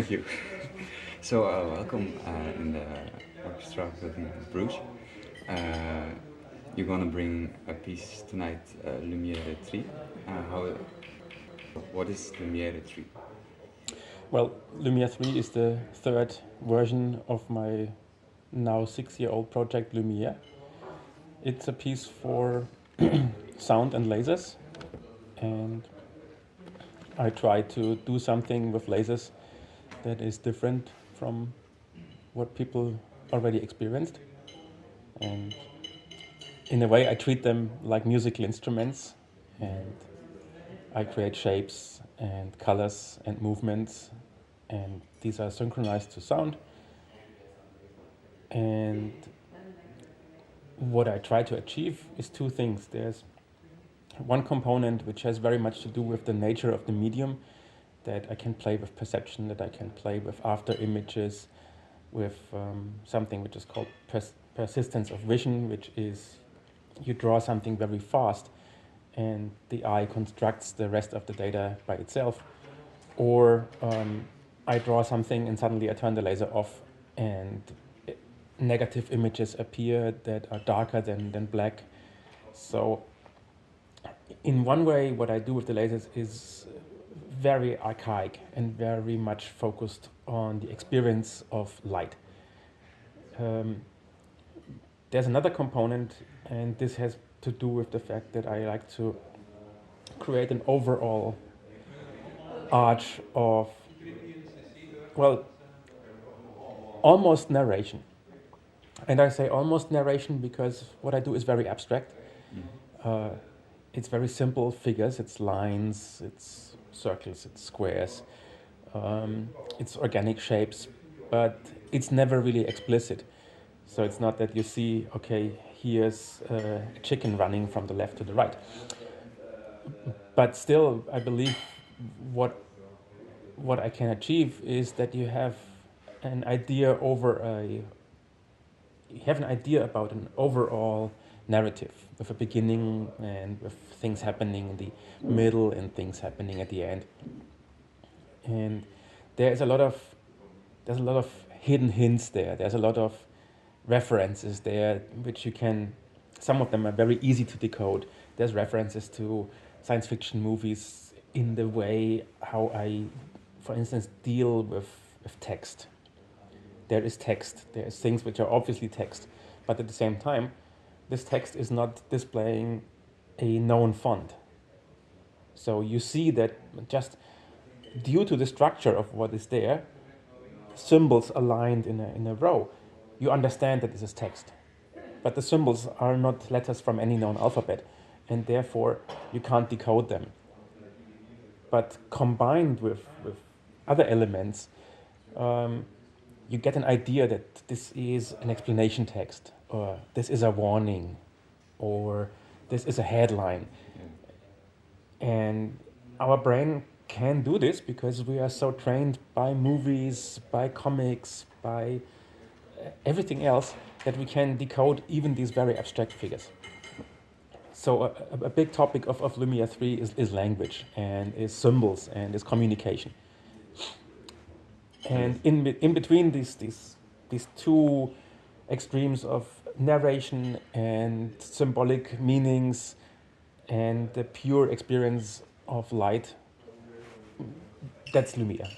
Thank you. So, welcome in the orchestra building in Bruges. Uh, you're gonna bring a piece tonight, Lumiere 3. What is Lumiere 3? Well, Lumiere 3 is the third version of my now 6-year-old project Lumiere. It's a piece for sound and lasers, and I try to do something with lasers that is different from what people already experienced. And in a way, I treat them like musical instruments, and I create shapes and colors and movements, and these are synchronized to sound. And what I try to achieve is two things. There's one component which has very much to do with the nature of the medium, that I can play with perception, that I can play with after images, with something which is called persistence of vision, which is you draw something very fast and the eye constructs the rest of the data by itself. Or I draw something and suddenly I turn the laser off and negative images appear that are darker than black. So in one way, what I do with the lasers is very archaic and very much focused on the experience of light. There's another component, and this has to do with the fact that I like to create an overall arch of, well, almost narration. And I say almost narration because what I do is very abstract. It's very simple figures, it's lines, it's circles, it's squares, it's organic shapes, but it's never really explicit. So it's not that you see, okay, here's a chicken running from the left to the right. But still, I believe what I can achieve is that you have an idea about an overall narrative with a beginning and with things happening in the middle and things happening at the end. And there's a lot of hidden hints there. There's a lot of references there, which some of them are very easy to decode. There's references to science fiction movies in the way how I, for instance, deal with text. There is text, there's things which are obviously text, but at the same time, this text is not displaying a known font. So you see that just due to the structure of what is there, symbols aligned in a row, you understand that this is text. But the symbols are not letters from any known alphabet, and therefore you can't decode them. But combined with other elements, you get an idea that this is an explanation text, or this is a warning, or this is a headline. And our brain can do this because we are so trained by movies, by comics, by everything else, that we can decode even these very abstract figures. So a big topic of Lumiere 3 is language, and is symbols, and is communication. And in between these two extremes of narration and symbolic meanings and the pure experience of light, that's Lumiere.